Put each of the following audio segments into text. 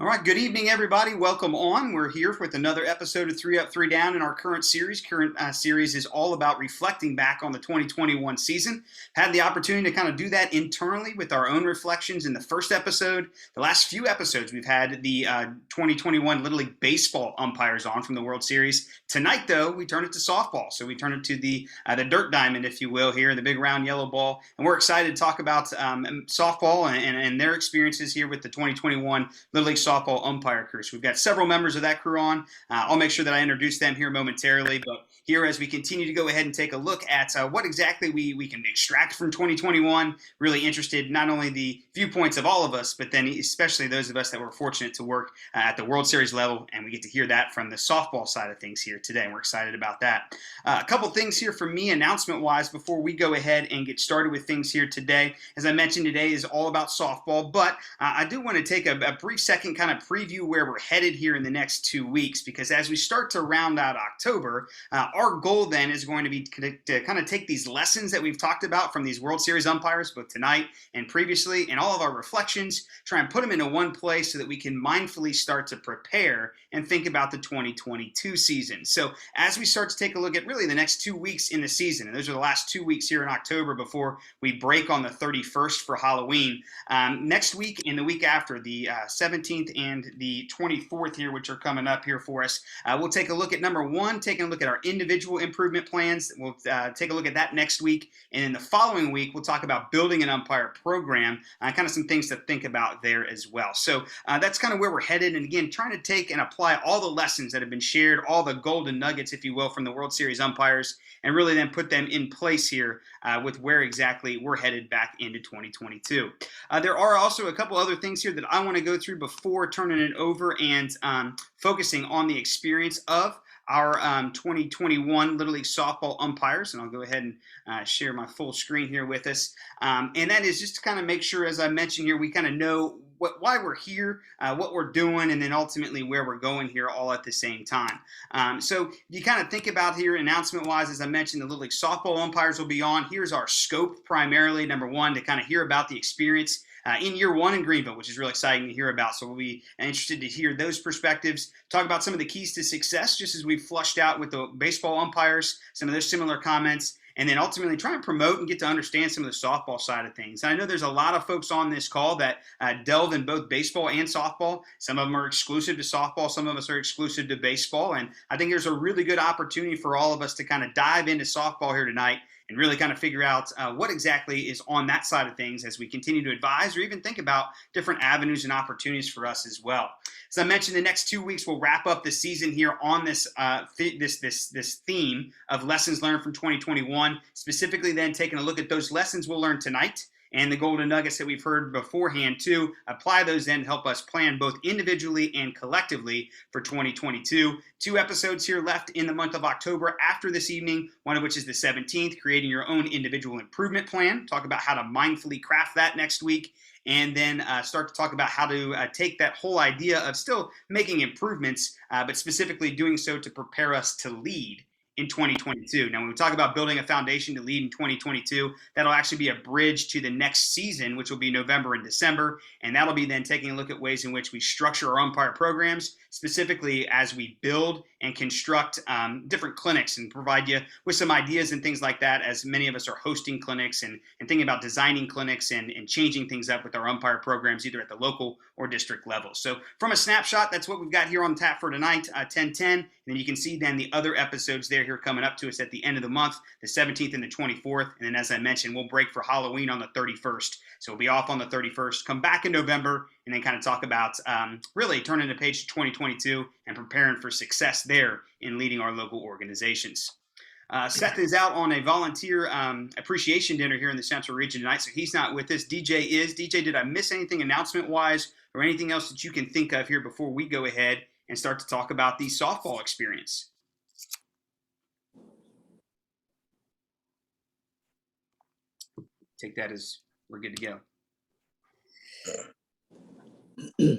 All right, good evening, everybody. Welcome on. We're here with another episode of Three Up, Three Down in our current series. Series is all about reflecting back on the 2021 season. Had the opportunity to kind of do that internally with our own reflections in the first episode. The last few episodes, we've had the 2021 Little League Baseball umpires on from the World Series. Tonight, though, we turn it to softball. So we turn it to the dirt diamond, if you will, here, the big round yellow ball. And we're excited to talk about softball and their experiences here with the 2021 Little League softball umpire crew. So we've got several members of that crew on. I'll make sure that I introduce them here momentarily. But here, as we continue to go ahead and take a look at what exactly we can extract from 2021, really interested not only the viewpoints of all of us, but then especially those of us that were fortunate to work at the World Series level, and we get to hear that from the softball side of things here today, and we're excited about that. A couple things here for me announcement-wise before we go ahead and get started with things here today. As I mentioned, today is all about softball, but I do want to take a brief second kind of preview where we're headed here in the next 2 weeks, because as we start to round out October, our goal then is going to be to kind of take these lessons that we've talked about from these World Series umpires, both tonight and previously, and all of our reflections, try and put them into one place so that we can mindfully start to prepare and think about the 2022 season. So as we start to take a look at really the next 2 weeks in the season, and those are the last 2 weeks here in October before we break on the 31st for Halloween, next week and the week after, the 17th and the 24th here, which are coming up here for us, we'll take a look at number one, taking a look at our individual improvement plans. We'll take a look at that next week, and then the following week we'll talk about building an umpire program, kind of some things to think about there as well. So that's kind of where we're headed, and again, trying to take and apply all the lessons that have been shared, all the golden nuggets, if you will, from the World Series umpires, and really then put them in place here with where exactly we're headed back into 2022. There are also a couple other things here that I want to go through before turning it over and focusing on the experience of our 2021 Little League softball umpires, and I'll go ahead and share my full screen here with us. And that is just to kind of make sure, as I mentioned here, we kind of know why we're here, what we're doing, and then ultimately where we're going here all at the same time. So you kind of think about here announcement-wise, as I mentioned, the Little League softball umpires will be on. Here's our scope primarily, number one, to kind of hear about the experience in year one in Greenville, which is really exciting to hear about. So we'll be interested to hear those perspectives, talk about some of the keys to success, just as we've flushed out with the baseball umpires, some of those similar comments, and then ultimately try and promote and get to understand some of the softball side of things. And I know there's a lot of folks on this call that delve in both baseball and softball. Some of them are exclusive to softball. Some of us are exclusive to baseball. And I think there's a really good opportunity for all of us to kind of dive into softball here tonight and really kind of figure out what exactly is on that side of things as we continue to advise or even think about different avenues and opportunities for us as well. As I mentioned, the next 2 weeks we'll wrap up the season here on this this theme of lessons learned from 2021, specifically then taking a look at those lessons we'll learn tonight and the golden nuggets that we've heard beforehand to apply those then to help us plan both individually and collectively for 2022. 2 episodes here left in the month of October after this evening, one of which is the 17th, creating your own individual improvement plan. Talk about how to mindfully craft that next week, and then start to talk about how to take that whole idea of still making improvements, but specifically doing so to prepare us to lead in 2022. Now, when we talk about building a foundation to lead in 2022, that'll actually be a bridge to the next season, which will be November and December. And that'll be then taking a look at ways in which we structure our umpire programs, specifically as we build and construct different clinics and provide you with some ideas and things like that, as many of us are hosting clinics and thinking about designing clinics and changing things up with our umpire programs, either at the local or district level. So from a snapshot, that's what we've got here on tap for tonight, 10-10. And then you can see then the other episodes there here coming up to us at the end of the month, the 17th and the 24th. And then, as I mentioned, we'll break for Halloween on the 31st. So we'll be off on the 31st, come back in November, and then kind of talk about really turning the page to 2022 and preparing for success there in leading our local organizations. Seth is out on a volunteer appreciation dinner here in the Central Region tonight, so he's not with us. DJ is. DJ, did I miss anything announcement-wise or anything else that you can think of here before we go ahead and start to talk about the softball experience? Take that as we're good to go.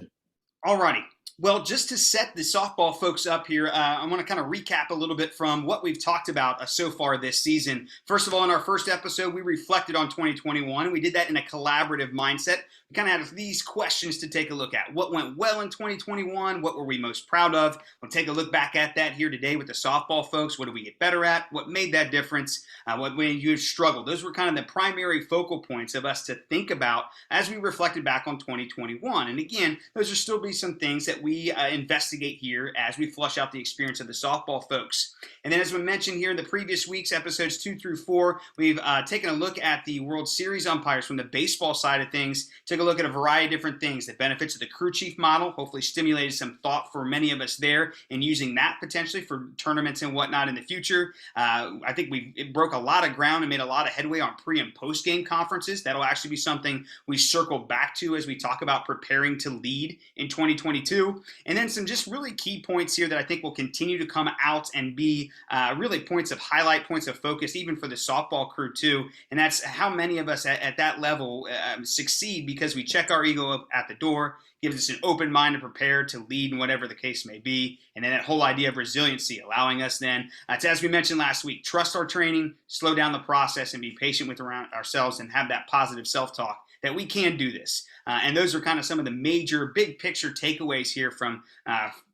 Alrighty. Well, just to set the softball folks up here, I want to kind of recap a little bit from what we've talked about so far this season. First of all, in our first episode, we reflected on 2021, and we did that in a collaborative mindset. We kind of had these questions to take a look at. What went well in 2021? What were we most proud of? We'll take a look back at that here today with the softball folks. What did we get better at? What made that difference? What made you struggle? Those were kind of the primary focal points of us to think about as we reflected back on 2021. And again, those will still be some things that we investigate here as we flush out the experience of the softball folks. And then as we mentioned here in the previous weeks, episodes 2 through 4, we've taken a look at the World Series umpires from the baseball side of things, took a look at a variety of different things, the benefits of the crew chief model, hopefully stimulated some thought for many of us there and using that potentially for tournaments and whatnot in the future. I think it broke a lot of ground and made a lot of headway on pre and post game conferences. That'll actually be something we circle back to as we talk about preparing to lead in 2022. And then some just really key points here that I think will continue to come out and be really points of highlight, points of focus, even for the softball crew too. And that's how many of us at that level succeed because we check our ego up at the door, gives us an open mind to prepare to lead in whatever the case may be. And then that whole idea of resiliency, allowing us then to, as we mentioned last week, trust our training, slow down the process, and be patient with ourselves and have that positive self-talk that we can do this. And those are kind of some of the major big picture takeaways here from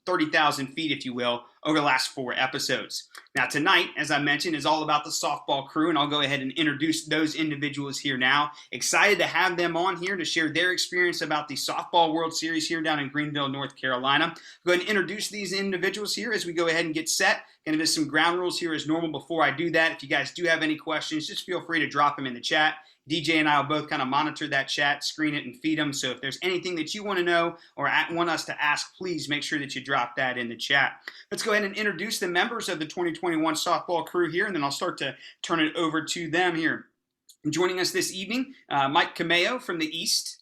30,000 feet, if you will, over the last 4 episodes. Now tonight, as I mentioned, is all about the softball crew, and I'll go ahead and introduce those individuals here now. Excited to have them on here to share their experience about the Softball World Series here down in Greenville, North Carolina. I'll go ahead and introduce these individuals here as we go ahead and get set. Going to do some ground rules here as normal before I do that. If you guys do have any questions, just feel free to drop them in the chat. DJ and I will both kind of monitor that chat, screen it, and feed them. So if there's anything that you want to know or want us to ask, please make sure that you drop that in the chat. Let's go ahead and introduce the members of the 2021 softball crew here, and then I'll start to turn it over to them here. Joining us this evening, Mike Cameo from the East.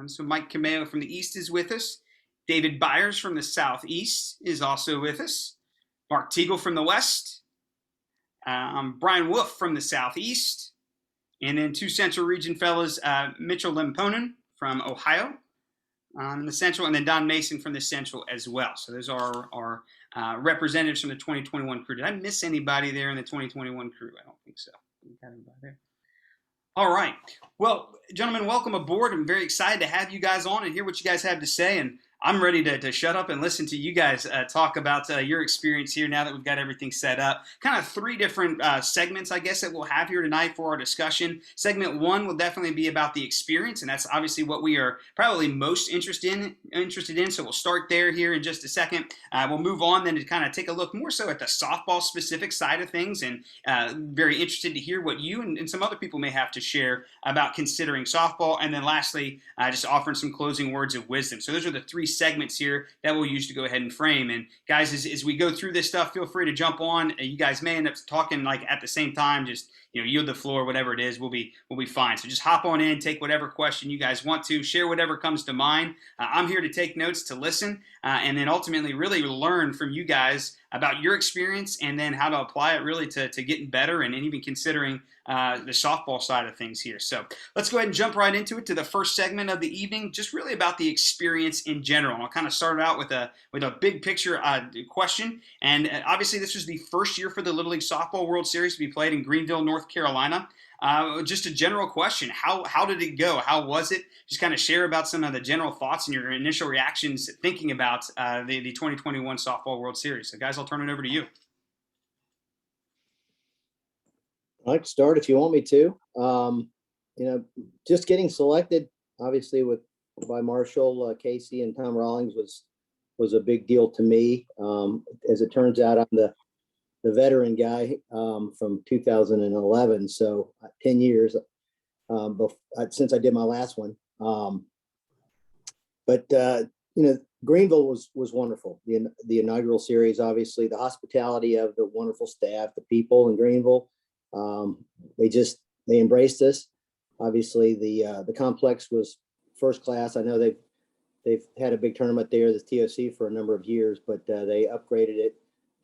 So Mike Cameo from the East is with us. David Byers from the Southeast is also with us. Mark Teagle from the West. Brian Wolf from the Southeast. And then 2 Central Region fellas, Mitchell Lemponen from Ohio in the Central, and then Don Mason from the Central as well. So those are our representatives from the 2021 crew. Did I miss anybody there in the 2021 crew? I don't think so. Got anybody there? All right. Well, gentlemen, welcome aboard. I'm very excited to have you guys on and hear what you guys have to say. And I'm ready to shut up and listen to you guys talk about your experience here now that we've got everything set up. Kind of 3 different segments, I guess, that we'll have here tonight for our discussion. Segment 1 will definitely be about the experience, and that's obviously what we are probably most interested in. So we'll start there here in just a second. We'll move on then to kind of take a look more so at the softball specific side of things, and very interested to hear what you and some other people may have to share about considering softball. And then lastly, just offering some closing words of wisdom. So those are the 3 segments here that we'll use to go ahead and frame. And guys, as we go through this stuff, feel free to jump on. You guys may end up talking like at the same time, just yield the floor, whatever it is, we'll be fine. So just hop on in, take whatever question you guys want to, share whatever comes to mind. I'm here to take notes, to listen, and then ultimately really learn from you guys about your experience and then how to apply it really to getting better and even considering the softball side of things here. So let's go ahead and jump right into it, to the first segment of the evening, just really about the experience in general. And I'll kind of start out with a big picture question. And obviously this was the first year for the Little League Softball World Series to be played in Greenville, North Carolina. Just a general question. How did it go? How was it? Just kind of share about some of the general thoughts and your initial reactions thinking about the 2021 Softball World Series. So guys, I'll turn it over to you. I'd like to start if you want me to. Just getting selected, obviously, by Marshall, Casey, and Tom Rawlings was a big deal to me. As it turns out, I'm the veteran guy from 2011, so 10 years since I did my last one. Greenville was wonderful. The inaugural series, obviously, the hospitality of the wonderful staff, the people in Greenville. They embraced us. Obviously, the complex was first class. I know they've had a big tournament there, the TOC, for a number of years, but they upgraded it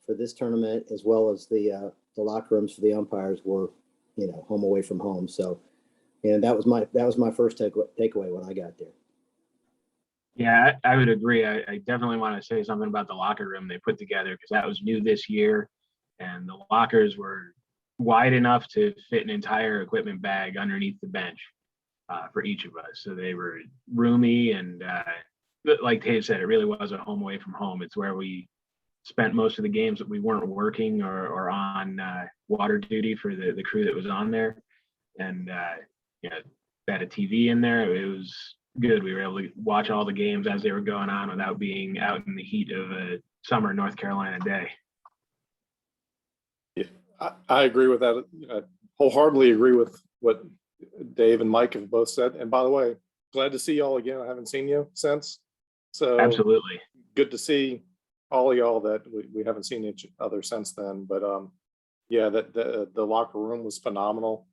for this tournament, as well as the locker rooms for the umpires were, home away from home. So, and that was my first takeaway when I got there. Yeah, I would agree. I definitely want to say something about the locker room they put together because that was new this year, and the lockers were wide enough to fit an entire equipment bag underneath the bench for each of us. So they were roomy and, like Dave said, it really was a home away from home. It's where we spent most of the games that we weren't working or on water duty for the crew that was on there, and you know, they had a TV in there. It was good. We were able to watch all the games as they were going on without being out in the heat of a summer North Carolina day. Yeah, I agree with that. I wholeheartedly agree with what Dave and Mike have both said. And by the way, glad to see y'all again. I haven't seen you since. So Absolutely. good to see all of y'all that we haven't seen each other since then. But yeah, that the locker room was phenomenal.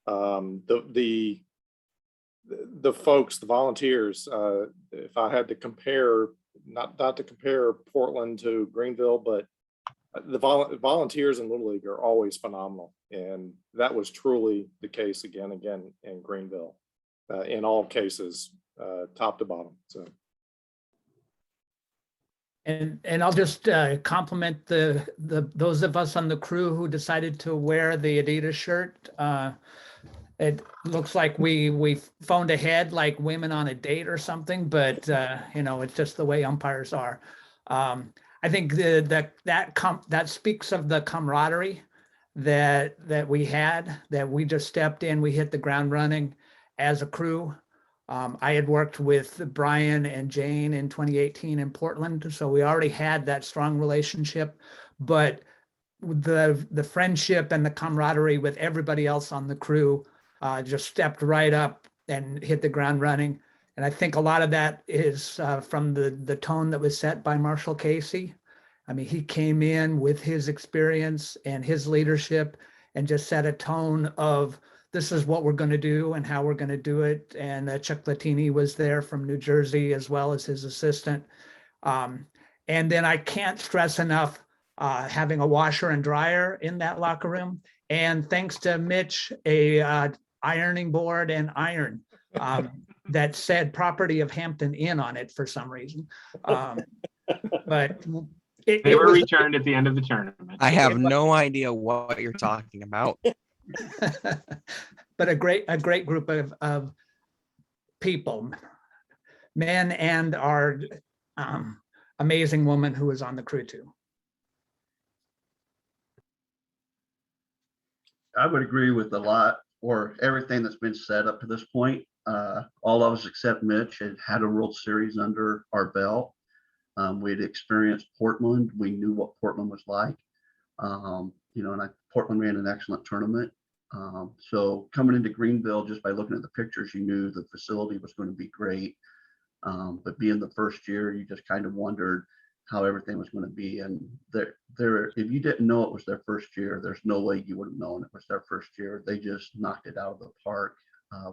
The folks, the volunteers, if I had to compare, not to compare Portland to Greenville, but the volunteers in Little League are always phenomenal. And that was truly the case again in Greenville, in all cases, top to bottom. So. And I'll just compliment those of us on the crew who decided to wear the Adidas shirt. It looks like we phoned ahead like women on a date or something, but you know, it's just the way umpires are. I think that speaks of the camaraderie that we had, that we just stepped in, we hit the ground running as a crew. I had worked with Brian and Jane in 2018 in Portland, so we already had that strong relationship, but the friendship and the camaraderie with everybody else on the crew just stepped right up and hit the ground running. And I think a lot of that is from the tone that was set by Marshall Casey. I mean, he came in with his experience and his leadership and just set a tone of, this is what we're going to do and how we're going to do it. And Chuck Latini was there from New Jersey as well as his assistant. And then I can't stress enough having a washer and dryer in that locker room. And thanks to Mitch, a ironing board and iron that said property of Hampton Inn on it for some reason. But they were returned at the end of the tournament. I have no idea what you're talking about. But a great group of people, men and our amazing woman who was on the crew too. I would agree with a lot or everything that's been said up to this point. All of us except Mitch had a World Series under our belt. We'd experienced Portland. We knew what Portland was like. You know, and Portland ran an excellent tournament. So coming into Greenville, just by looking at the pictures, you knew the facility was going to be great. But being the first year, you just kind of wondered how everything was going to be. And if you didn't know it was their first year, there's no way you would have known it was their first year. They just knocked it out of the park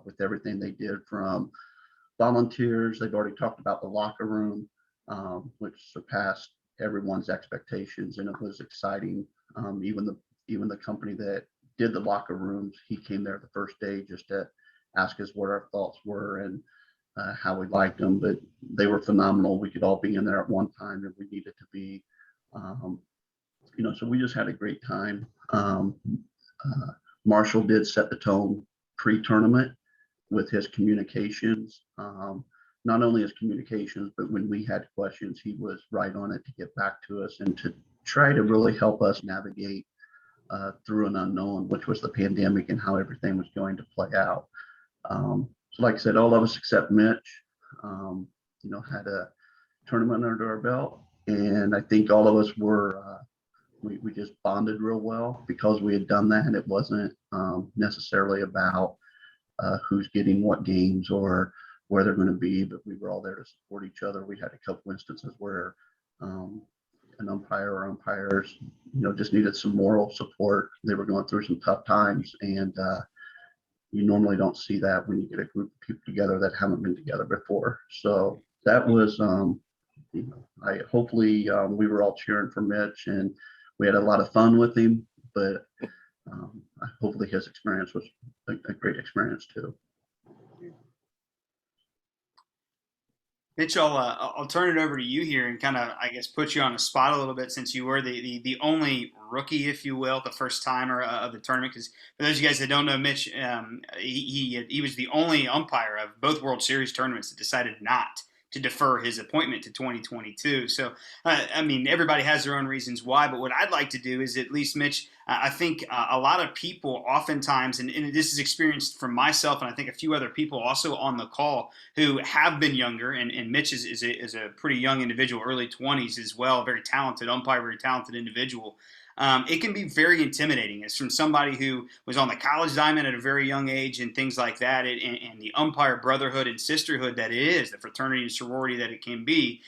with everything they did, from volunteers. They've already talked about the locker room, which surpassed everyone's expectations, and it was exciting. Even the company that did the locker rooms, he came there the first day just to ask us what our thoughts were and how we liked them. But they were phenomenal. We could all be in there at one time if we needed to be. You know, so we just had a great time. Marshall did set the tone pre-tournament with his communications. Not only his communications, but when we had questions, he was right on it to get back to us and to try to really help us navigate through an unknown, which was the pandemic and how everything was going to play out. So like I said, all of us except Mitch, you know, had a tournament under our belt. And I think all of us were, we just bonded real well because we had done that. And it wasn't necessarily about who's getting what games or where they're going to be, but we were all there to support each other. We had a couple instances where an umpire or umpires, you know, just needed some moral support. They were going through some tough times, and you normally don't see that when you get a group of people together that haven't been together before. So that was, you know, hopefully we were all cheering for Mitch, and we had a lot of fun with him. But hopefully his experience was a great experience too. Mitch, I'll turn it over to you here and kind of, I guess, put you on the spot a little bit since you were the only rookie, if you will, the first timer of the tournament. Because for those of you guys that don't know, Mitch, he was the only umpire of both World Series tournaments that decided not to defer his appointment to 2022. So, I mean, everybody has their own reasons why, but what I'd like to do is at least, Mitch, I think a lot of people oftentimes, and this is experienced from myself and I think a few other people also on the call who have been younger, and Mitch is a pretty young individual, early 20s as well, very talented umpire, very talented individual. It can be very intimidating. It's from somebody who was on the college diamond at a very young age and things like that, and the umpire brotherhood and sisterhood that it is, the fraternity and sorority that it can be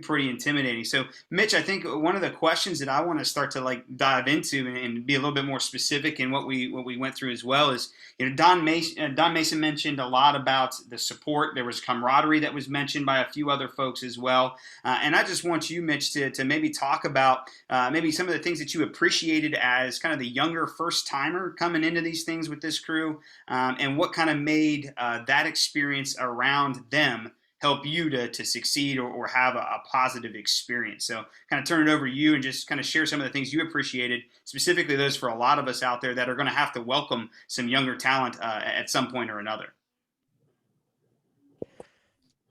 pretty intimidating. So, Mitch, I think one of the questions that I want to start to like dive into and be a little bit more specific in what we went through as well is, Don Mason mentioned a lot about the support. There was camaraderie that was mentioned by a few other folks as well, and I just want you, Mitch, to maybe talk about maybe some of the things that you appreciated as kind of the younger first timer coming into these things with this crew, and what kind of made that experience around them help you to succeed or have a positive experience. So kind of turn it over to you and just kind of share some of the things you appreciated, specifically those for a lot of us out there that are going to have to welcome some younger talent at some point or another.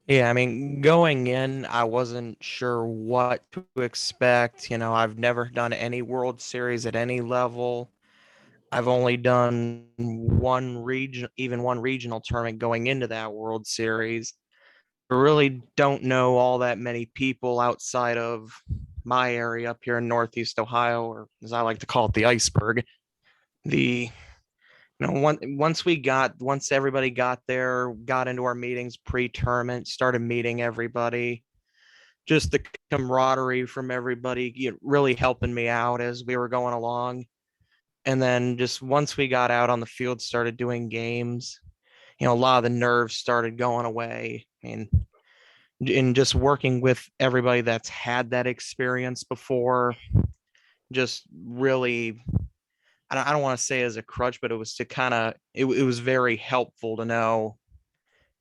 Yeah, I mean, going in, I wasn't sure what to expect. I've never done any World Series at any level. I've only done one regional tournament going into that World Series. I really don't know all that many people outside of my area up here in Northeast Ohio, or as I like to call it, the iceberg. Once everybody got there, got into our meetings pre-tournament, started meeting everybody, just the camaraderie from everybody really helping me out as we were going along. And then just once we got out on the field, started doing games, a lot of the nerves started going away. I mean, in just working with everybody that's had that experience before, just really, I don't want to say as a crutch, but it was to kind of, it was very helpful to know,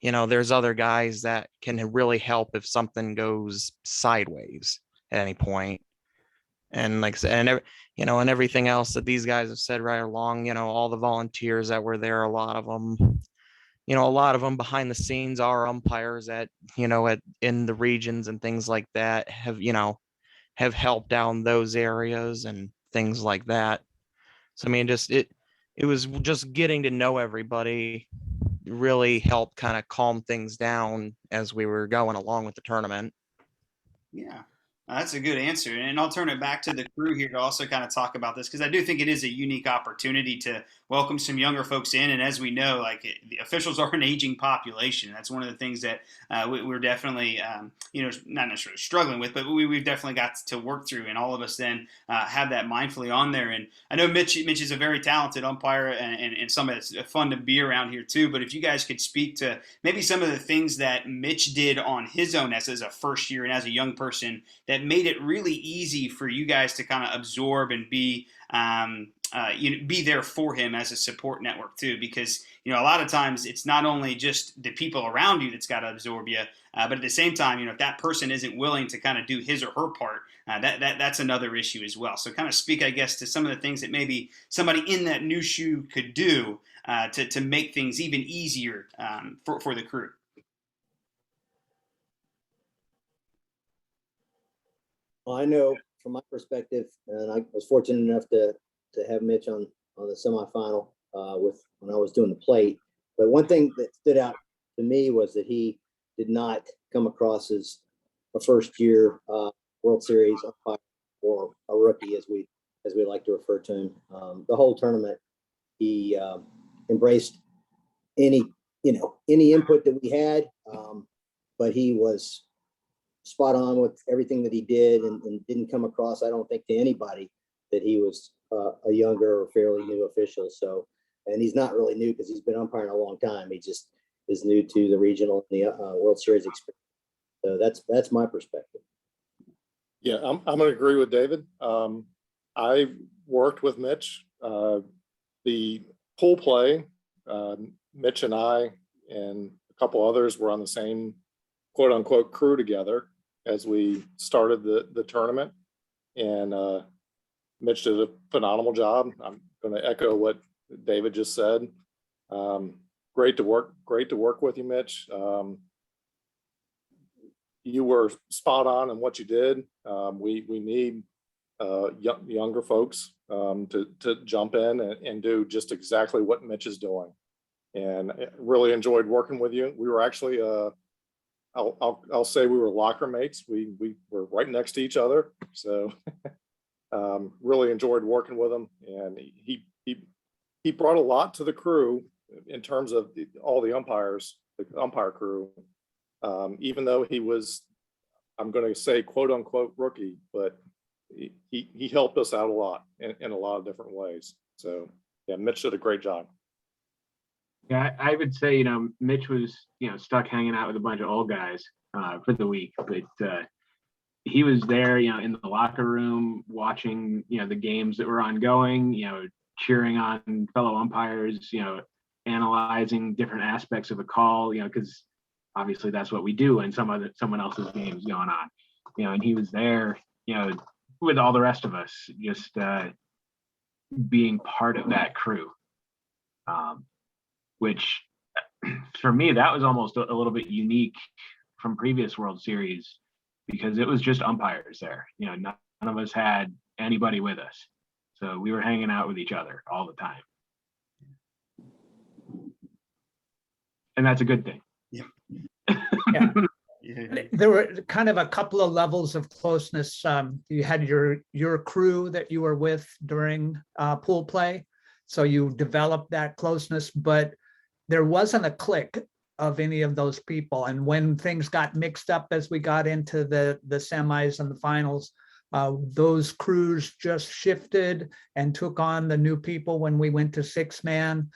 there's other guys that can really help if something goes sideways at any point. And like I said, and everything else that these guys have said right along, all the volunteers that were there, a lot of them behind the scenes are umpires in the regions and things like that have helped down those areas and things like that. So I mean, it was just getting to know everybody really helped kind of calm things down as we were going along with the tournament. Yeah, that's a good answer. And I'll turn it back to the crew here to also kind of talk about this because I do think it is a unique opportunity to welcome some younger folks in. And as we know, like the officials are an aging population. That's one of the things that we're definitely, not necessarily struggling with, but we've definitely got to work through. And all of us then have that mindfully on there. And I know Mitch is a very talented umpire and somebody that's fun to be around here too. But if you guys could speak to maybe some of the things that Mitch did on his own as a first year and as a young person that made it really easy for you guys to kind of absorb and be be there for him as a support network too, because a lot of times it's not only just the people around you that's got to absorb you, but at the same time, if that person isn't willing to kind of do his or her part, that's another issue as well. So kind of speak, I guess, to some of the things that maybe somebody in that new shoe could do to make things even easier for the crew. Well, I know from my perspective, and I was fortunate enough to have Mitch on the semifinal with when I was doing the plate. But one thing that stood out to me was that he did not come across as a first year World Series umpire or a rookie, as we like to refer to him. The whole tournament, he embraced any input that we had, but he was spot on with everything that he did and didn't come across, I don't think, to anybody that he was a younger or fairly new official. So, and he's not really new because he's been umpiring a long time. He just is new to the regional and the World Series experience. So that's my perspective. Yeah, I'm going to agree with David. I worked with Mitch. The pool play, Mitch and I and a couple others were on the same quote unquote crew together as we started the tournament. And Mitch did a phenomenal job. I'm going to echo what David just said. Great to work with you, Mitch. You were spot on in what you did. We need younger folks to jump in and do just exactly what Mitch is doing. And I really enjoyed working with you. We were actually, I'll say we were locker mates. We were right next to each other. So really enjoyed working with him. And he brought a lot to the crew in terms of all the umpires, the umpire crew. Even though he was, I'm going to say, quote unquote rookie, but he helped us out a lot in a lot of different ways. So yeah, Mitch did a great job. Yeah, I would say, Mitch was, stuck hanging out with a bunch of old guys for the week, but he was there, in the locker room watching, the games that were ongoing, cheering on fellow umpires, analyzing different aspects of a call, because obviously that's what we do when someone else's game's going on, and he was there, with all the rest of us, just being part of that crew. Which for me, that was almost a little bit unique from previous World Series because it was just umpires there. None of us had anybody with us. So we were hanging out with each other all the time. And that's a good thing. Yeah. Yeah. There were kind of a couple of levels of closeness. You had your crew that you were with during pool play. So you developed that closeness, but there wasn't a clique of any of those people. And when things got mixed up as we got into the semis and the finals, those crews just shifted and took on the new people when we went to 6-man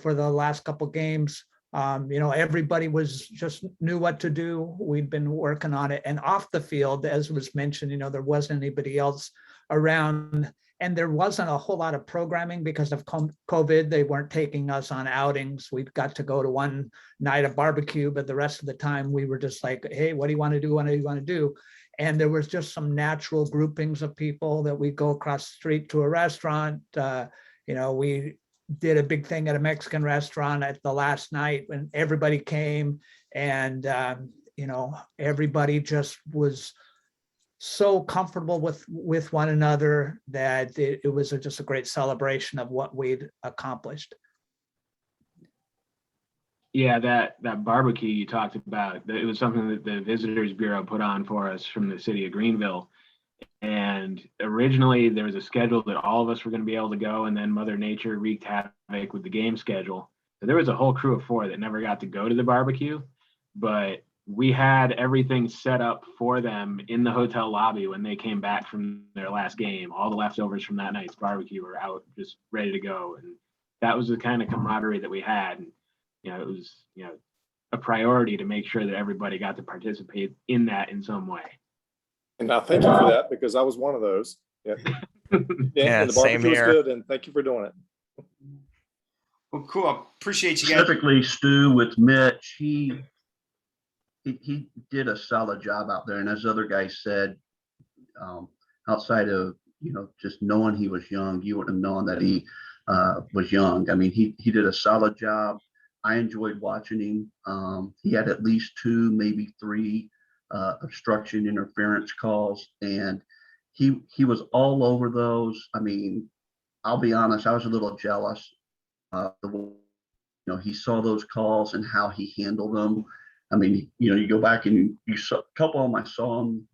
for the last couple games. Everybody was just knew what to do. We'd been working on it. And off the field, as was mentioned, there wasn't anybody else around. And there wasn't a whole lot of programming because of COVID. They weren't taking us on outings. We got to go to one night of barbecue, but the rest of the time we were just like, hey, what do you want to do? What do you want to do? And there was just some natural groupings of people that we go across the street to a restaurant. We did a big thing at a Mexican restaurant at the last night when everybody came and, everybody just was so comfortable with one another that it was just a great celebration of what we'd accomplished. Yeah, that barbecue you talked about, it was something that the Visitors Bureau put on for us from the city of Greenville. And originally there was a schedule that all of us were going to be able to go, and then Mother Nature wreaked havoc with the game schedule. So there was a whole crew of 4 that never got to go to the barbecue, but we had everything set up for them in the hotel lobby when they came back from their last game. All the leftovers from that night's barbecue were out, just ready to go. And that was the kind of camaraderie that we had. And, it was, a priority to make sure that everybody got to participate in that in some way. And I thank you for that because I was one of those. Yeah, Yeah, and the same barbecue was here. good, and thank you for doing it. Well, cool. I appreciate you guys. Specifically, Stu, with Mitch, he did a solid job out there. And as other guys said, outside of, just knowing he was young, you wouldn't have known that he was young. I mean, he did a solid job. I enjoyed watching him. He had at least 2, maybe 3 obstruction interference calls, and he was all over those. I mean, I'll be honest, I was a little jealous. He saw those calls and how he handled them. I mean, you go back and you saw a couple of them, I saw them,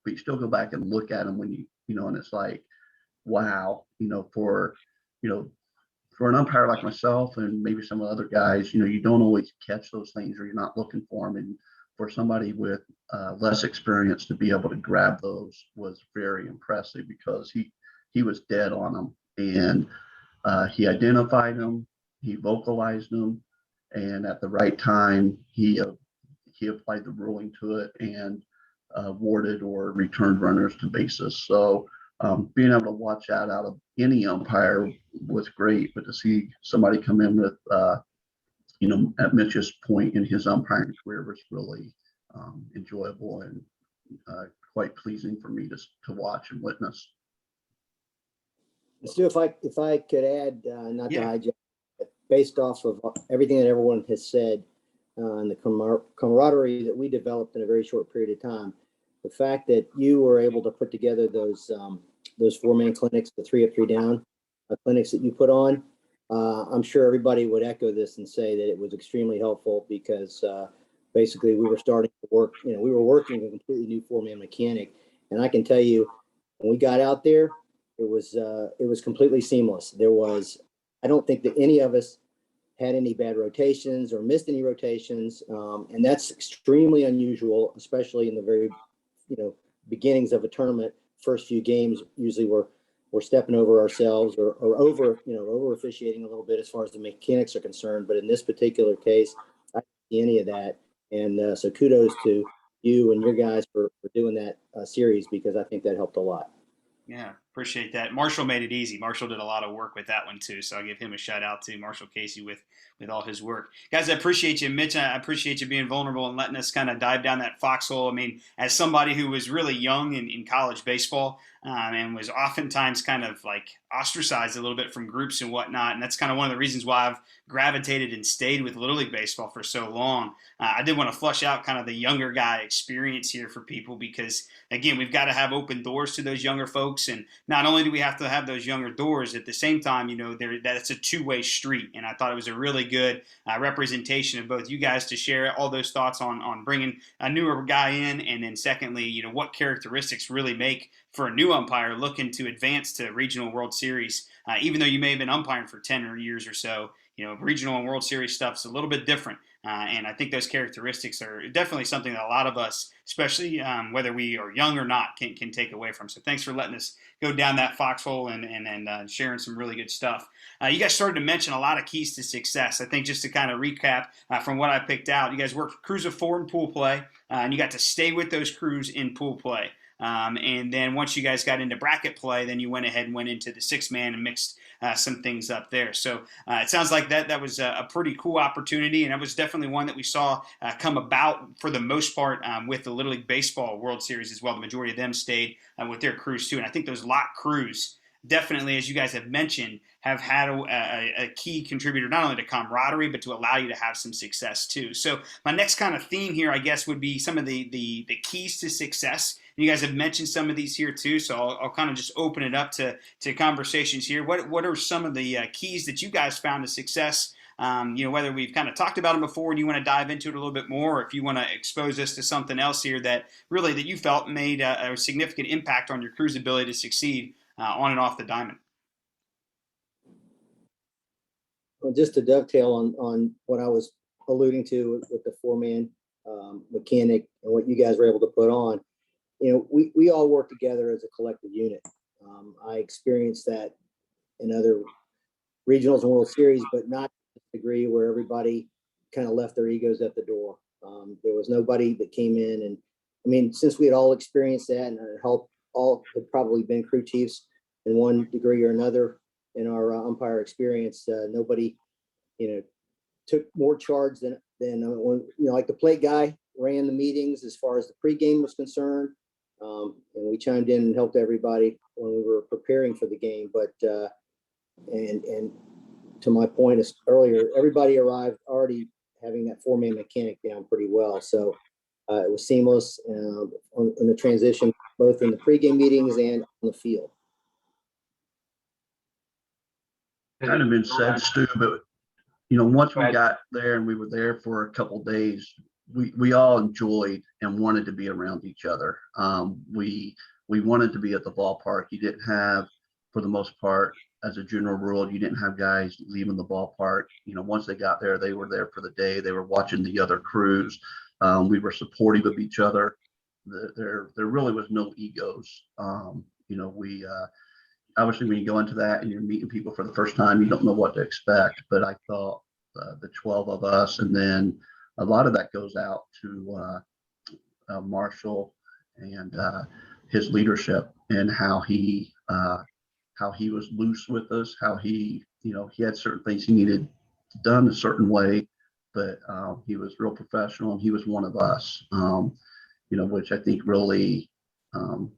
but you still go back and look at them when and it's like, wow, for an umpire like myself and maybe some of the other guys, you don't always catch those things or you're not looking for them. And for somebody with less experience to be able to grab those was very impressive because he was dead on them. And he identified them, he vocalized them, and at the right time, he applied the ruling to it and awarded or returned runners to bases. So being able to watch that out of any umpire was great, but to see somebody come in with, at Mitch's point in his umpiring career was really enjoyable and quite pleasing for me to watch and witness. Stu, if I could add, not to Yeah. hijack, but based off of everything that everyone has said, and the camaraderie that we developed in a very short period of time, the fact that you were able to put together those 4-man clinics, the 3 up, 3 down clinics that you put on, I'm sure everybody would echo this and say that it was extremely helpful because basically we were starting to work, we were working a completely new 4-man mechanic. And I can tell you, when we got out there, it was completely seamless. I don't think that any of us had any bad rotations or missed any rotations. And that's extremely unusual, especially in the very, beginnings of a tournament. First few games, usually we're stepping over ourselves or over officiating a little bit as far as the mechanics are concerned. But in this particular case, I didn't see any of that. And so kudos to you and your guys for doing that series, because I think that helped a lot. Yeah, appreciate that. Marshall made it easy. Marshall did a lot of work with that one too, so I'll give him a shout out to Marshall Casey with all his work. Guys, I appreciate you, Mitch. I appreciate you being vulnerable and letting us kind of dive down that foxhole. I mean, as somebody who was really young in college baseball and was oftentimes kind of like ostracized a little bit from groups and whatnot, and that's kind of one of the reasons why I've gravitated and stayed with Little League Baseball for so long. I did want to flush out kind of the younger guy experience here for people because, again, we've got to have open doors to those younger folks. And not only do we have to have those younger doors, at the same time, that's a two-way street. And I thought it was a really good representation of both you guys to share all those thoughts on bringing a newer guy in. And then secondly, what characteristics really make for a new umpire looking to advance to regional World Series, even though you may have been umpiring for 10 years or so. Regional and World Series stuff's a little bit different. And I think those characteristics are definitely something that a lot of us, especially whether we are young or not, can take away from. So thanks for letting us go down that foxhole and sharing some really good stuff. You guys started to mention a lot of keys to success. I think just to kind of recap from what I picked out, you guys worked crews of 4 in pool play, and you got to stay with those crews in pool play. And then once you guys got into bracket play, then you went ahead and went into the 6-man and mixed some things up there. So it sounds like that was a pretty cool opportunity, and that was definitely one that we saw come about for the most part with the Little League Baseball World Series as well. The majority of them stayed with their crews too, and I think those lot crews definitely, as you guys have mentioned, have had a key contributor not only to camaraderie, but to allow you to have some success too. So my next kind of theme here, I guess, would be some of the keys to success. You guys have mentioned some of these here too, so I'll kind of just open it up to conversations here. What are some of the keys that you guys found to success? Whether we've kind of talked about them before and you want to dive into it a little bit more, or if you want to expose us to something else here that you felt made a significant impact on your crew's ability to succeed on and off the diamond. Well, just to dovetail on what I was alluding to with the 4-man mechanic and what you guys were able to put on, we all work together as a collective unit. I experienced that in other regionals and World Series, but not to the degree where everybody kind of left their egos at the door. There was nobody that came in, and I mean, since we had all experienced that and all had probably been crew chiefs in one degree or another in our umpire experience, nobody, took more charge than when, like the plate guy ran the meetings as far as the pregame was concerned. And we chimed in and helped everybody when we were preparing for the game. But, and to my point earlier, everybody arrived already having that 4-man mechanic down pretty well. So it was seamless in the transition, both in the pregame meetings and on the field. Kind of been said, Stu, but once we got there and we were there for a couple of days, we all enjoyed and wanted to be around each other. We wanted to be at the ballpark. You didn't have, for the most part, as a general rule, you didn't have guys leaving the ballpark. Once they got there, they were there for the day. They were watching the other crews. We were supportive of each other. There really was no egos. We obviously, when you go into that and you're meeting people for the first time, you don't know what to expect. But I thought the 12 of us, and then a lot of that goes out to Marshall and his leadership and how he was loose with us, how he had certain things he needed done a certain way, but he was real professional and he was one of us, which I think really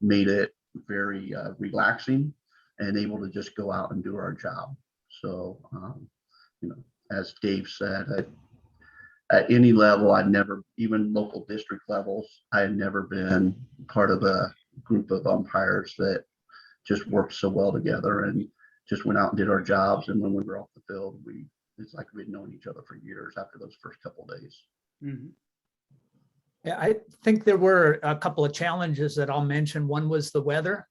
made it very relaxing and able to just go out and do our job. So, as Dave said, at any level, I'd never, even local district levels, I had never been part of a group of umpires that just worked so well together and just went out and did our jobs. And when we were off the field, it's like we'd known each other for years after those first couple of days. Mhm. Yeah, I think there were a couple of challenges that I'll mention. One was the weather.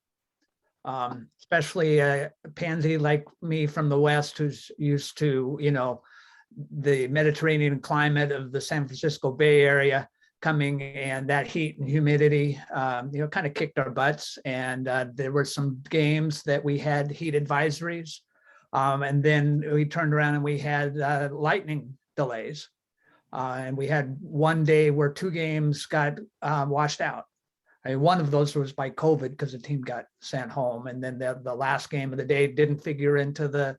Especially a pansy like me from the West who's used to, the Mediterranean climate of the San Francisco Bay Area coming, and that heat and humidity, kind of kicked our butts. And there were some games that we had heat advisories. And then we turned around and we had lightning delays. And we had one day where 2 games got washed out. I mean, one of those was by COVID because the team got sent home. And then the last game of the day didn't figure into the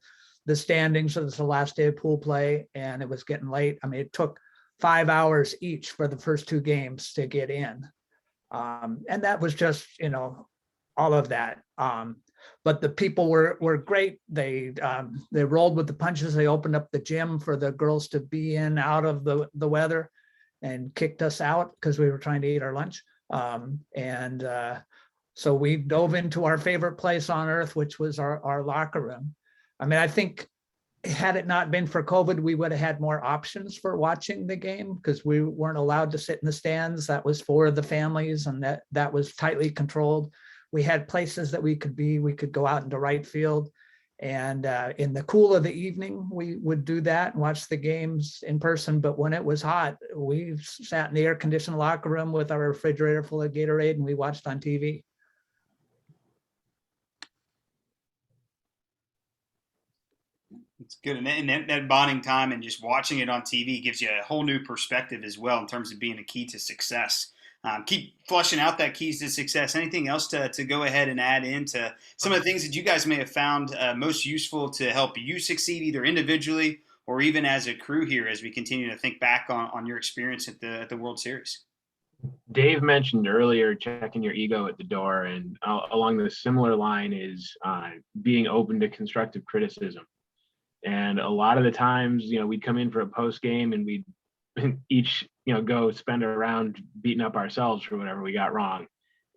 standings. So it was the last day of pool play and it was getting late. I mean, it took 5 hours each for the first 2 games to get in. And that was just, all of that. But the people were great. They rolled with the punches. They opened up the gym for the girls to be in out of the weather and kicked us out because we were trying to eat our lunch. So we dove into our favorite place on earth, which was our locker room. I mean, I think had it not been for COVID, we would have had more options for watching the game because we weren't allowed to sit in the stands. That was for the families and that was tightly controlled. We had places that we could be. We could go out into right field. And in the cool of the evening, we would do that and watch the games in person. But when it was hot, we sat in the air-conditioned locker room with our refrigerator full of Gatorade and we watched on TV. It's good. And that bonding time and just watching it on TV gives you a whole new perspective as well in terms of being a key to success. Keep flushing out that keys to success. Anything else to go ahead and add into some of the things that you guys may have found most useful to help you succeed either individually or even as a crew here as we continue to think back on your experience at the World Series? Dave mentioned earlier checking your ego at the door, and along the similar line is being open to constructive criticism. And a lot of the times, we'd come in for a post game and we'd each, go spend a round beating up ourselves for whatever we got wrong.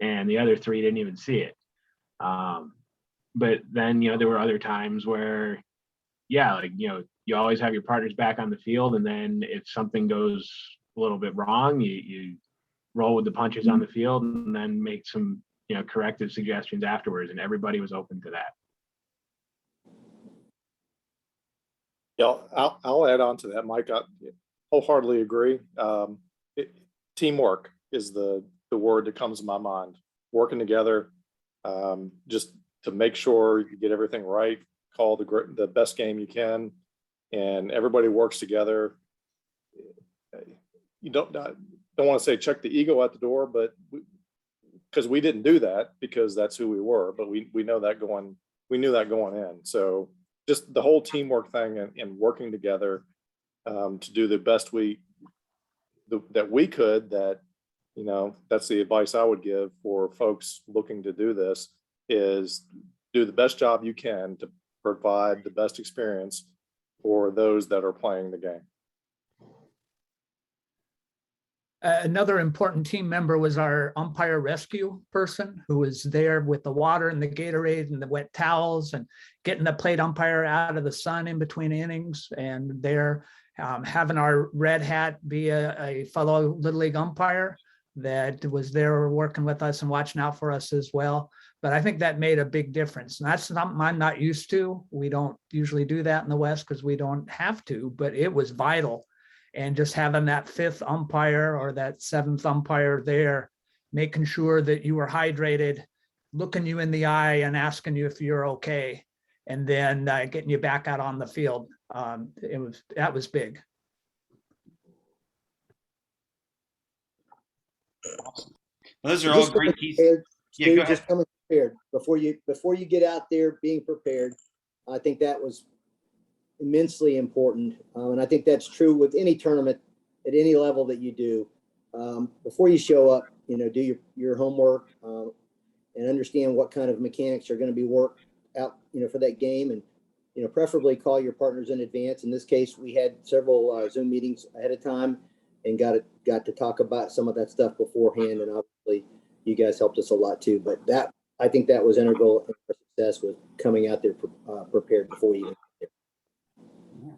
And the other 3 didn't even see it. But then, there were other times where, you always have your partners back on the field. And then if something goes a little bit wrong, you roll with the punches on the field and then make some, corrective suggestions afterwards. And everybody was open to that. Yeah, I'll add on to that, Mike. I wholeheartedly agree. Teamwork is the word that comes to my mind. Working together, just to make sure you get everything right, call the best game you can, and everybody works together. You don't want to say check the ego at the door, but because we didn't do that because that's who we were, but we knew that going in. So just the whole teamwork thing and working together to do the best that we could. That's the advice I would give for folks looking to do this: is do the best job you can to provide the best experience for those that are playing the game. Another important team member was our umpire rescue person who was there with the water and the Gatorade and the wet towels and getting the plate umpire out of the sun in between innings. And they're having our red hat be a fellow Little League umpire that was there working with us and watching out for us as well. But I think that made a big difference. And that's something I'm not used to. We don't usually do that in the West because we don't have to, but it was vital. And just having that 5th umpire or that 7th umpire there, making sure that you were hydrated, looking you in the eye and asking you if you're okay, and then getting you back out on the field. That was big. Awesome. Well, those are all great keys. Yeah, go ahead. Just coming prepared before you get out there, being prepared. I think that was immensely important. And I think that's true with any tournament at any level that you do. Before you show up, do your homework and understand what kind of mechanics are going to be worked out, for that game. And, preferably call your partners in advance. In this case, we had several Zoom meetings ahead of time and got to talk about some of that stuff beforehand. And obviously you guys helped us a lot too, but I think that was integral in our success, was coming out there prepared before you even get there.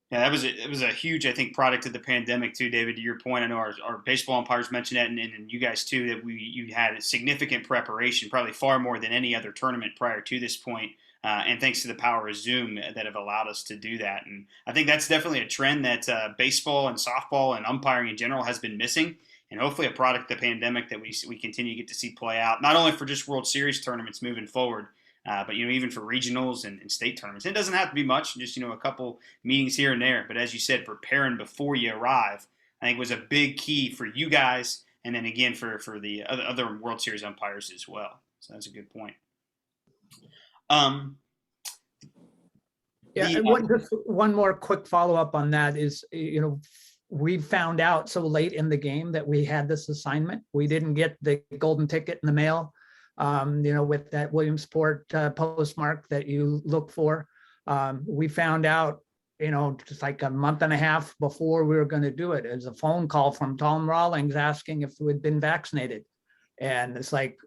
Yeah, it was a huge, I think, product of the pandemic too, David. To your point, I know our baseball umpires mentioned that, and you guys too, that you had significant preparation, probably far more than any other tournament prior to this point. And thanks to the power of Zoom that have allowed us to do that. And I think that's definitely a trend that baseball and softball and umpiring in general has been missing. And hopefully a product of the pandemic that we continue to get to see play out, not only for just World Series tournaments moving forward, but even for regionals and state tournaments. It doesn't have to be much, just a couple meetings here and there. But as you said, preparing before you arrive, I think was a big key for you guys, and then again for the other World Series umpires as well. So that's a good point. Just one more quick follow-up on that is, we found out so late in the game that we had this assignment. We didn't get the golden ticket in the mail, with that Williamsport postmark that you look for. We found out, just like a month and a half before we were going to do it. It was a phone call from Tom Rawlings asking if we'd been vaccinated. And it's like,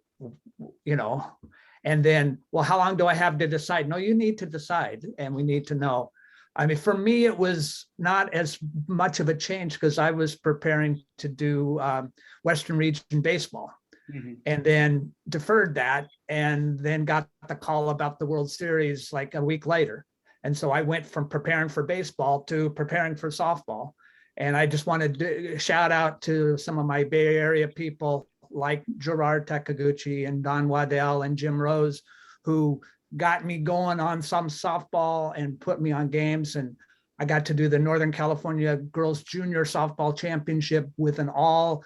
and then, well, how long do I have to decide? No, you need to decide, and we need to know. I mean, for me, it was not as much of a change because I was preparing to do Western Region Baseball, and then deferred that, and then got the call about the World Series like a week later. And so I went from preparing for baseball to preparing for softball. And I just wanted to shout out to some of my Bay Area people like Gerard Takaguchi and Don Waddell and Jim Rose, who got me going on some softball and put me on games. And I got to do the Northern California Girls Junior Softball Championship with an all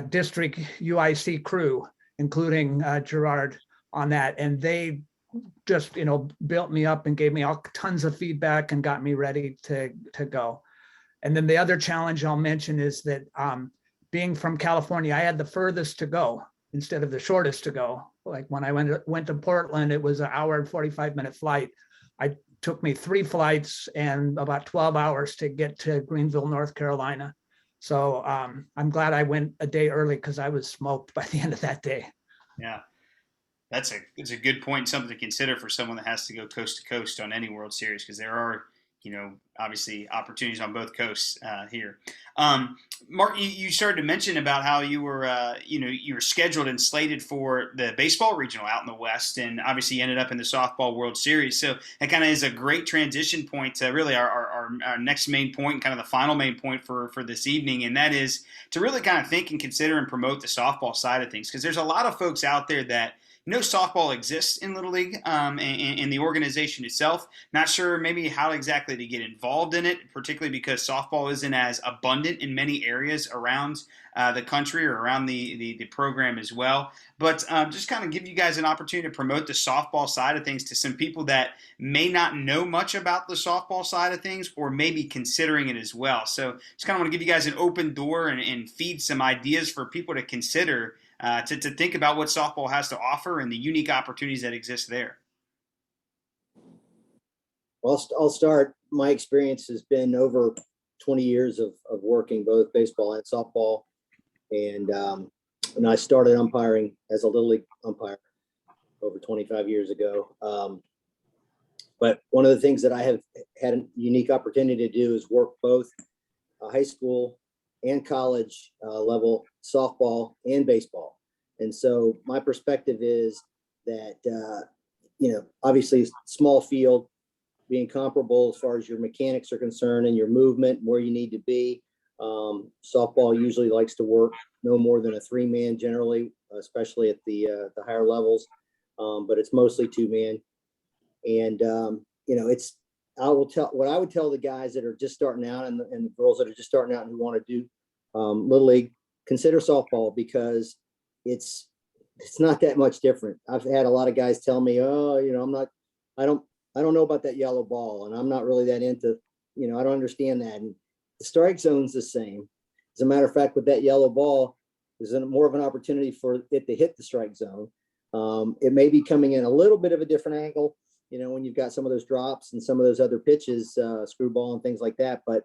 district UIC crew, including Gerard on that. And they just, built me up and gave me all tons of feedback and got me ready to go. And then the other challenge I'll mention is that being from California, I had the furthest to go instead of the shortest to go. Like when I went to Portland, it was an hour and 45-minute flight. It took me 3 flights and about 12 hours to get to Greenville, North Carolina. So I'm glad I went a day early because I was smoked by the end of that day. Yeah, it's a good point, something to consider for someone that has to go coast to coast on any World Series, because there are obviously opportunities on both coasts here. Mark, you started to mention about how you were scheduled and slated for the baseball regional out in the West, and obviously ended up in the softball World Series. So that kind of is a great transition point to really our next main point, and kind of the final main point for this evening, and that is to really kind of think and consider and promote the softball side of things, because there's a lot of folks out there that softball exists in Little League and the organization itself. Not sure maybe how exactly to get involved in it, particularly because softball isn't as abundant in many areas around the country or around the program as well. But just kind of give you guys an opportunity to promote the softball side of things to some people that may not know much about the softball side of things, or maybe considering it as well. So just kind of want to give you guys an open door and feed some ideas for people to consider, to think about what softball has to offer and the unique opportunities that exist there. Well, I'll start. My experience has been over 20 years of working both baseball and softball. And I started umpiring as a Little League umpire over 25 years ago. But one of the things that I have had a unique opportunity to do is work both high school and college level softball and baseball. And so my perspective is that, obviously small field, being comparable as far as your mechanics are concerned and your movement, where you need to be. Softball usually likes to work no more than a 3-man generally, especially at the higher levels. But it's mostly 2-man. And, I would tell the guys that are just starting out and the girls that are just starting out and who want to do Little League, consider softball, because it's not that much different. I've had a lot of guys tell me, I don't I don't know about that yellow ball, and I'm not really that into, I don't understand that. And the strike zone's the same. As a matter of fact, with that yellow ball, there's more of an opportunity for it to hit the strike zone. It may be coming in a little bit of a different angle, when you've got some of those drops and some of those other pitches, screwball and things like that, but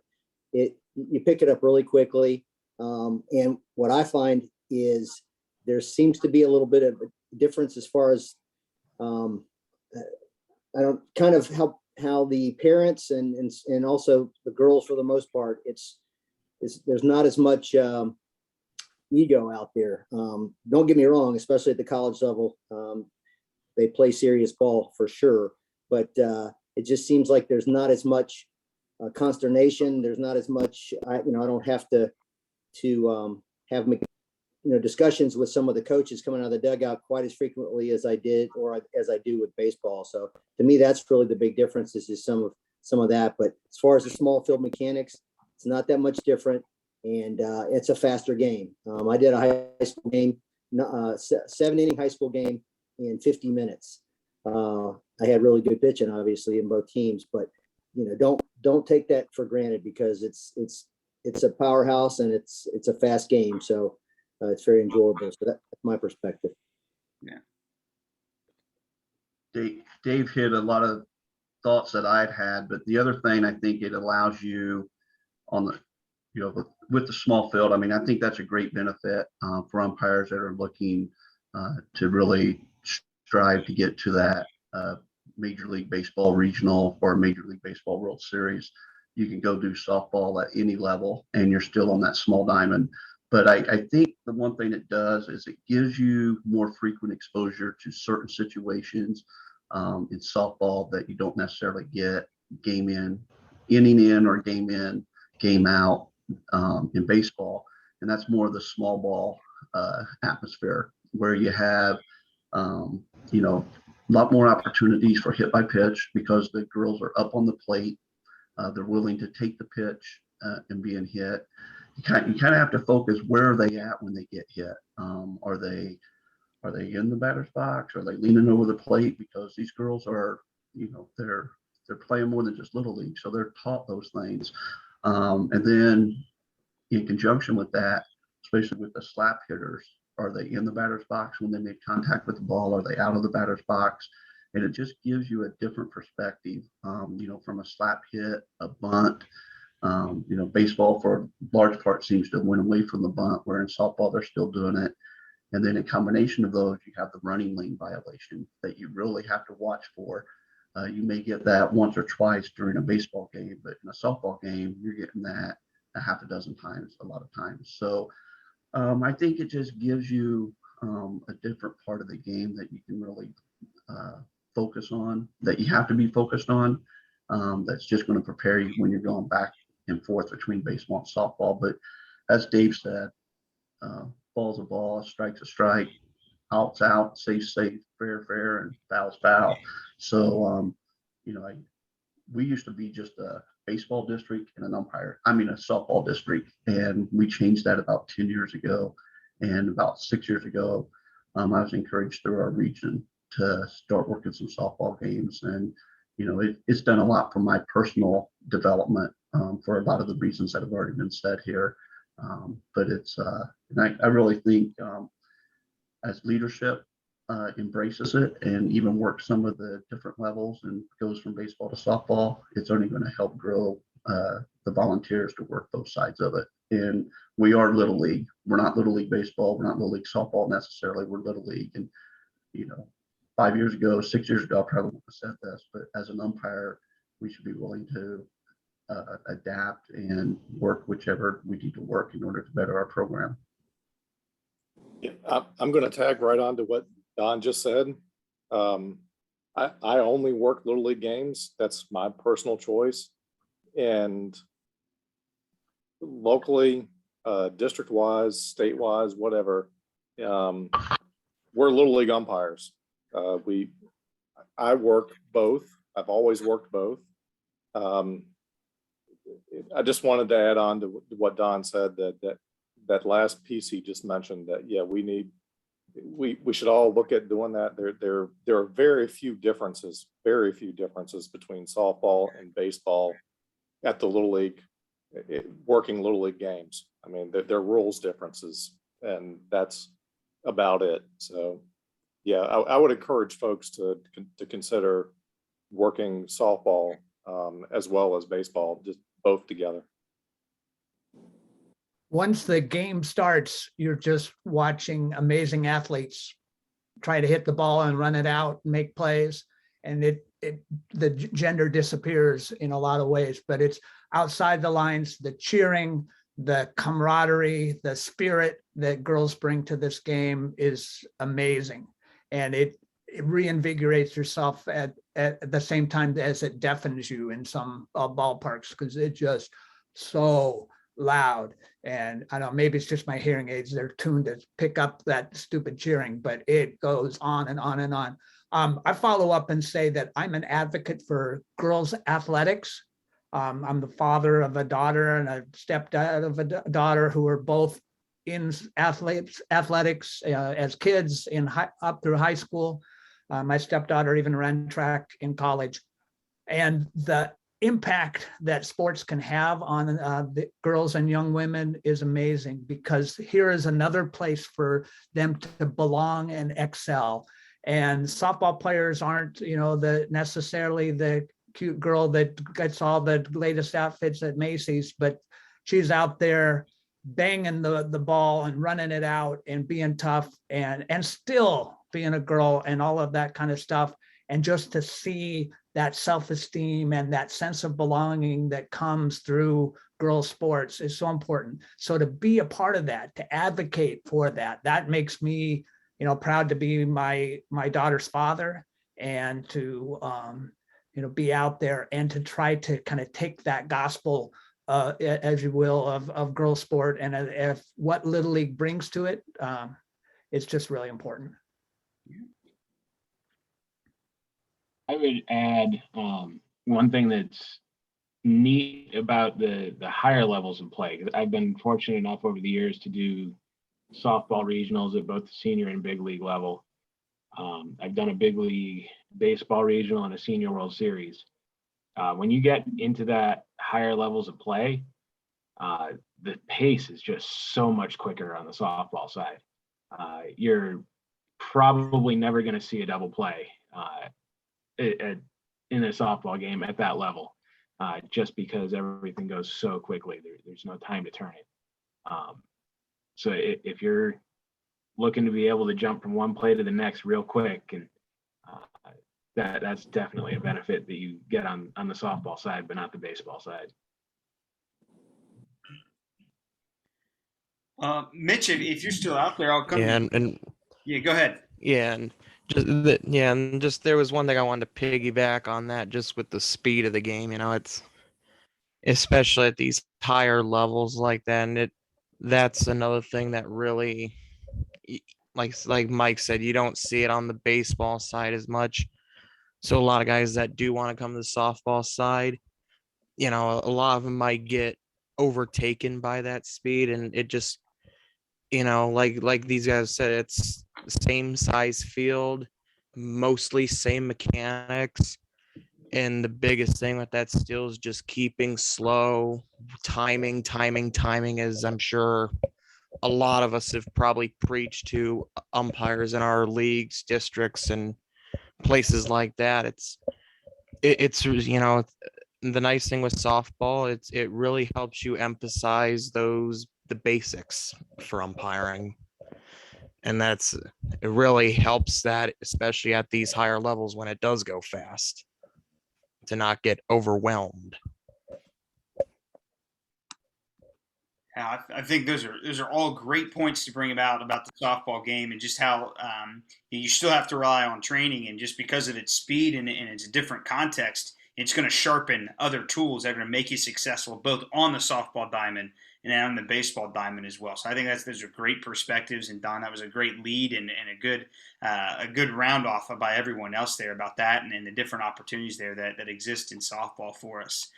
you pick it up really quickly. And what I find is there seems to be a little bit of a difference as far as I don't kind of how the parents and also the girls, for the most part, there's not as much ego out there. Don't get me wrong, especially at the college level, they play serious ball for sure, but it just seems like there's not as much consternation. There's not as much. I don't have to have discussions with some of the coaches coming out of the dugout quite as frequently as I did or as I do with baseball. So to me, that's really the big difference, is just some of that. But as far as the small field mechanics, it's not that much different, and it's a faster game. I did a high school game, 7-inning high school game in 50 minutes. I had really good pitching, obviously, in both teams, but don't take that for granted, because it's a powerhouse and it's a fast game. So it's very enjoyable. So that's my perspective. Yeah. Dave hit a lot of thoughts that I'd had, but the other thing, I think it allows you on the, with the small field. I mean, I think that's a great benefit for umpires that are looking to really strive to get to that Major League Baseball regional or Major League Baseball World Series. You can go do softball at any level and you're still on that small diamond. But I think the one thing it does is it gives you more frequent exposure to certain situations in softball that you don't necessarily get inning in or game out in baseball. And that's more of the small ball atmosphere, where you have a lot more opportunities for hit by pitch, because the girls are up on the plate. They're willing to take the pitch and being hit. You kind of have to focus, where are they at when they get hit? Are they in the batter's box? Are they leaning over the plate? Because these girls are, they're playing more than just little league, so they're taught those things. And then in conjunction with that, especially with the slap hitters, are they in the batter's box when they make contact with the ball? Are they out of the batter's box? And it just gives you a different perspective, from a slap hit, a bunt. Baseball for a large part seems to win away from the bunt, where in softball they're still doing it. And then in combination of those, you have the running lane violation that you really have to watch for. You may get that once or twice during a baseball game, but in a softball game, you're getting that a half a dozen times, a lot of times. So I think it just gives you a different part of the game that you can really focus on, that you have to be focused on. That's just going to prepare you when you're going back and forth between baseball and softball. But as Dave said, ball's a ball, strike's a strike, out's out, safe, fair, and foul's foul. So, we used to be just a baseball district and a softball district. And we changed that about 10 years ago. And about 6 years ago, I was encouraged through our region to start working some softball games. And, it's done a lot for my personal development for a lot of the reasons that have already been said here. But it's, and I really think as leadership embraces it and even works some of the different levels and goes from baseball to softball, it's only going to help grow the volunteers to work both sides of it. And we are Little League. We're not Little League baseball. We're not Little League softball necessarily. We're Little League. And, 5 years ago, 6 years ago, I probably wouldn't have said this, but as an umpire, we should be willing to adapt and work whichever we need to work in order to better our program. Yeah, I'm going to tag right on to what Don just said. I only work Little League games. That's my personal choice. And locally, district-wise, state-wise, whatever, we're Little League umpires. I work both. I've always worked both. I just wanted to add on to what Don said, that last piece he just mentioned, that, yeah, we need we should all look at doing that. There are very few differences between softball and baseball at the Little League, working Little League games. I mean, there are rules differences, and that's about it. So, yeah, I would encourage folks to consider working softball as well as baseball, just both together. Once the game starts, you're just watching amazing athletes try to hit the ball and run it out and make plays. And the gender disappears in a lot of ways, but it's outside the lines, the cheering, the camaraderie, the spirit that girls bring to this game is amazing. And it reinvigorates yourself at the same time as it deafens you in some ballparks, because it's just so loud. And I don't know, maybe it's just my hearing aids. They're tuned to pick up that stupid cheering, but it goes on and on and on. I follow up and say that I'm an advocate for girls' athletics. I'm the father of a daughter and a stepdad of a daughter who are both in athletics as kids up through high school. My stepdaughter even ran track in college. And the impact that sports can have on the girls and young women is amazing, because here is another place for them to belong and excel. And softball players aren't, necessarily the cute girl that gets all the latest outfits at Macy's, but she's out there banging the ball and running it out and being tough and still being a girl and all of that kind of stuff. And just to see that self-esteem and that sense of belonging that comes through girls' sports is so important. So to be a part of that, to advocate for that, that makes me, proud to be my daughter's father, and to, be out there and to try to kind of take that gospel, as you will, of girls' sport and if what Little League brings to it. It's just really important. I would add one thing that's neat about the higher levels of play. I've been fortunate enough over the years to do softball regionals at both the senior and big league level. I've done a big league baseball regional and a senior World Series. When you get into that higher levels of play, the pace is just so much quicker on the softball side. You're probably never going to see a double play in a softball game at that level, just because everything goes so quickly. There's no time to turn it. So if you're looking to be able to jump from one play to the next real quick, and that's definitely a benefit that you get on the softball side, but not the baseball side. Mitch, if you're still out there, I'll come. Yeah, Go ahead. Yeah, and just there was one thing I wanted to piggyback on that, just with the speed of the game. It's especially at these higher levels like that, and that's another thing that really, like Mike said, you don't see it on the baseball side as much. So a lot of guys that do want to come to the softball side, a lot of them might get overtaken by that speed, and it just, like these guys said, it's same size field, mostly same mechanics. And the biggest thing with that still is just keeping slow, timing, as I'm sure a lot of us have probably preached to umpires in our leagues, districts, and places like that. It's the nice thing with softball, it really helps you emphasize the basics for umpiring. And it really helps that, especially at these higher levels when it does go fast, to not get overwhelmed. Yeah, I think those are all great points to bring about the softball game, and just how you still have to rely on training, and just because of its speed and it's a different context, it's going to sharpen other tools that are going to make you successful both on the softball diamond and on the baseball diamond as well. So I think those are great perspectives. And Don, that was a great lead and a good round off by everyone else there about that and the different opportunities there that exist in softball for us.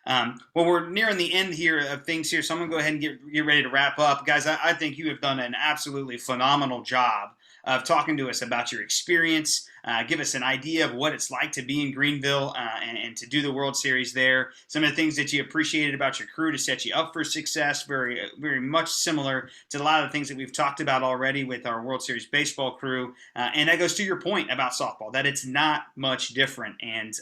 Well, we're nearing the end here of things here, so I'm going to go ahead and get ready to wrap up. Guys, I think you have done an absolutely phenomenal job of talking to us about your experience. Give us an idea of what it's like to be in Greenville and to do the World Series there. Some of the things that you appreciated about your crew to set you up for success, very, very much similar to a lot of the things that we've talked about already with our World Series baseball crew. And that goes to your point about softball, that it's not much different, and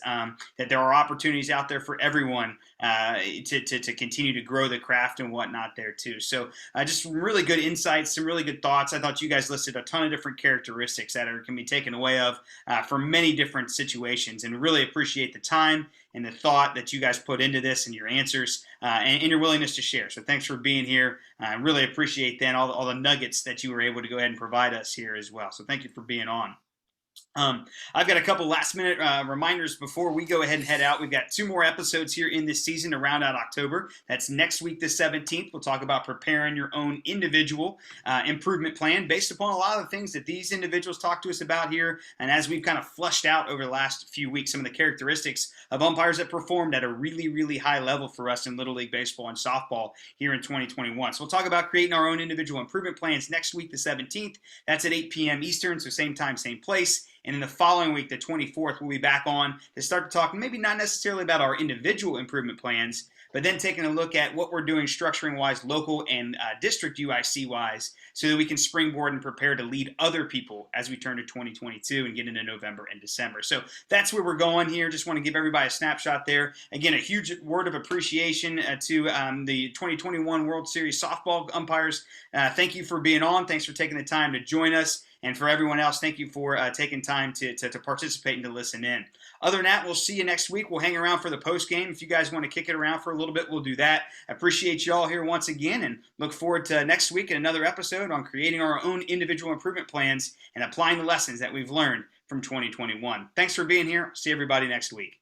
that there are opportunities out there for everyone to continue to grow the craft and whatnot there too. So just really good insights, some really good thoughts. I thought you guys listed a ton of different characteristics that can be taken away of for many different situations, and really appreciate the time and the thought that you guys put into this and your answers and your willingness to share. So thanks for being here. I really appreciate then all the nuggets that you were able to go ahead and provide us here as well. So thank you for being on. I've got a couple last minute reminders before we go ahead and head out. We've got 2 more episodes here in this season to round out October. That's next week, the 17th. We'll talk about preparing your own individual improvement plan based upon a lot of the things that these individuals talk to us about here. And as we've kind of flushed out over the last few weeks, some of the characteristics of umpires that performed at a really, really high level for us in Little League Baseball and softball here in 2021. So we'll talk about creating our own individual improvement plans next week, the 17th. That's at 8 p.m. Eastern, so same time, same place. And in the following week, the 24th, we'll be back on to start to talk maybe not necessarily about our individual improvement plans, but then taking a look at what we're doing structuring-wise, local and district UIC-wise, so that we can springboard and prepare to lead other people as we turn to 2022 and get into November and December. So that's where we're going here. Just want to give everybody a snapshot there. Again, a huge word of appreciation to the 2021 World Series softball umpires. Thank you for being on. Thanks for taking the time to join us. And for everyone else, thank you for taking time to participate and to listen in. Other than that, we'll see you next week. We'll hang around for the post game. If you guys want to kick it around for a little bit, we'll do that. I appreciate you all here once again, and look forward to next week and another episode on creating our own individual improvement plans and applying the lessons that we've learned from 2021. Thanks for being here. See everybody next week.